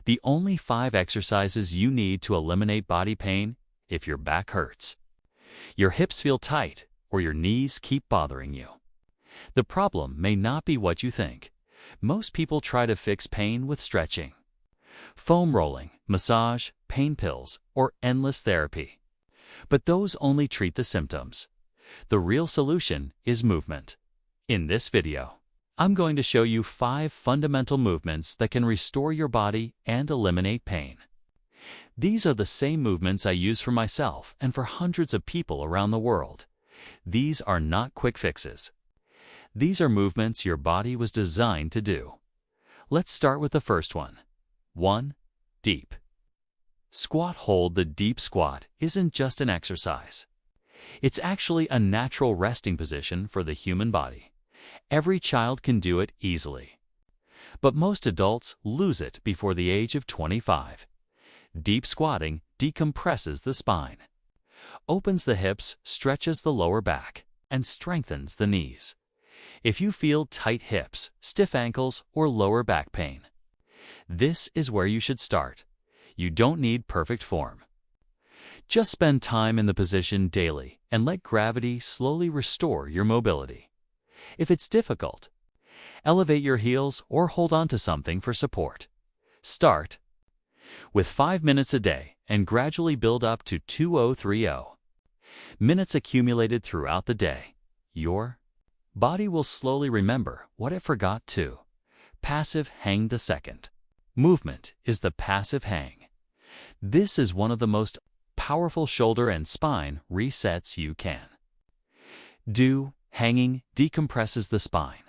The only 5 exercises you need to eliminate body pain if your back hurts, your hips feel tight, or your knees keep bothering you. The problem may not be what you think. Most people try to fix pain with stretching, foam rolling, massage, pain pills, or endless therapy. But those only treat the symptoms. The real solution is movement. In this video, I'm going to show you 5 fundamental movements that can restore your body and eliminate pain. These are the same movements I use for myself and for hundreds of people around the world. These are not quick fixes. These are movements your body was designed to do. Let's start with the first one. 1. Deep. Squat hold. The deep squat isn't just an exercise. It's actually a natural resting position for the human body. Every child can do it easily. But most adults lose it before the age of 25. Deep squatting decompresses the spine, opens the hips, stretches the lower back, and strengthens the knees. If you feel tight hips, stiff ankles, or lower back pain, this is where you should start. You don't need perfect form. Just spend time in the position daily and let gravity slowly restore your mobility. If it's difficult, elevate your heels or hold on to something for support. Start with 5 minutes a day and gradually build up to 2030 minutes accumulated throughout the day. Your body will slowly remember what it forgot to. Passive hang. The second movement is the passive hang. This is one of the most powerful shoulder and spine resets you can do. Hanging decompresses the spine,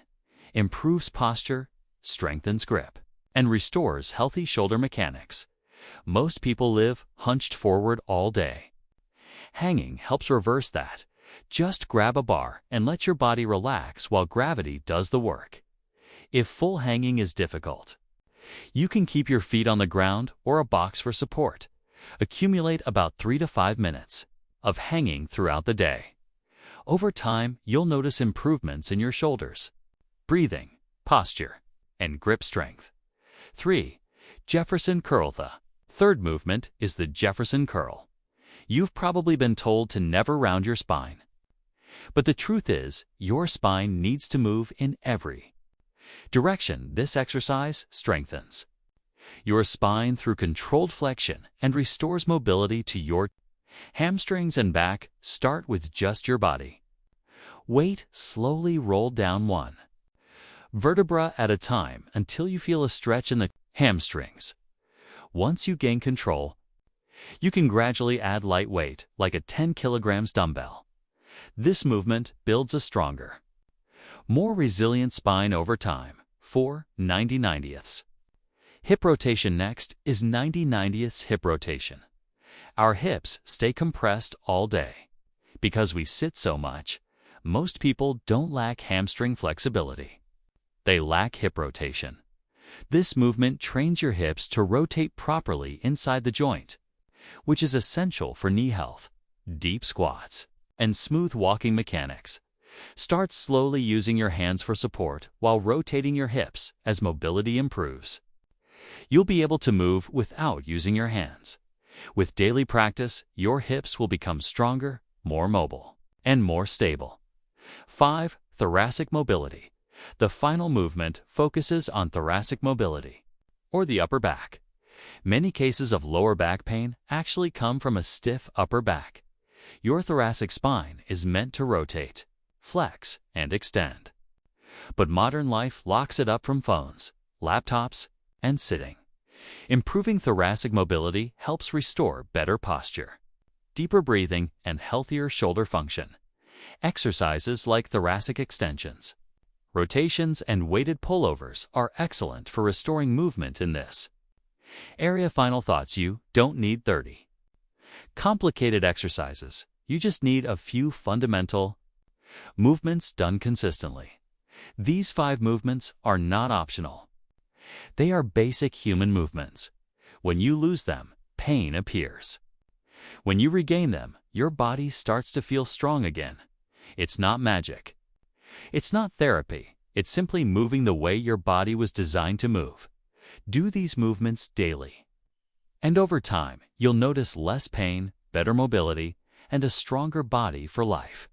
improves posture, strengthens grip, and restores healthy shoulder mechanics. Most people live hunched forward all day. Hanging helps reverse that. Just grab a bar and let your body relax while gravity does the work. If full hanging is difficult, you can keep your feet on the ground or a box for support. Accumulate about 3 to 5 minutes of hanging throughout the day. Over time, you'll notice improvements in your shoulders, breathing, posture, and grip strength. 3. Jefferson curl. The third movement is the Jefferson curl. You've probably been told to never round your spine. But the truth is, your spine needs to move in every direction. This exercise strengthens your spine through controlled flexion and restores mobility to your hamstrings and back. Start with just your body weight. Slowly roll down 1 vertebra at a time until you feel a stretch in the hamstrings. Once you gain control, you can gradually add light weight, like a 10 kilograms dumbbell. This movement builds a stronger, more resilient spine over time. 4. 90/90ths. Hip rotation. Next is 90/90ths hip rotation. Our hips stay compressed all day. Because we sit so much, most people don't lack hamstring flexibility. They lack hip rotation. This movement trains your hips to rotate properly inside the joint, which is essential for knee health, deep squats, and smooth walking mechanics. Start slowly using your hands for support while rotating your hips as mobility improves. You'll be able to move without using your hands. With daily practice, your hips will become stronger, more mobile, and more stable. 5. Thoracic mobility. The final movement focuses on thoracic mobility, or the upper back. Many cases of lower back pain actually come from a stiff upper back. Your thoracic spine is meant to rotate, flex, and extend. But modern life locks it up from phones, laptops, and sitting. Improving thoracic mobility helps restore better posture, deeper breathing, and healthier shoulder function. Exercises like thoracic extensions, rotations, and weighted pullovers are excellent for restoring movement in this area. Final thoughts. You don't need 30 complicated exercises. You just need a few fundamental movements done consistently. These 5 movements are not optional. They are basic human movements. When you lose them, pain appears. When you regain them, your body starts to feel strong again. It's not magic. It's not therapy. It's simply moving the way your body was designed to move. Do these movements daily. And over time, you'll notice less pain, better mobility, and a stronger body for life.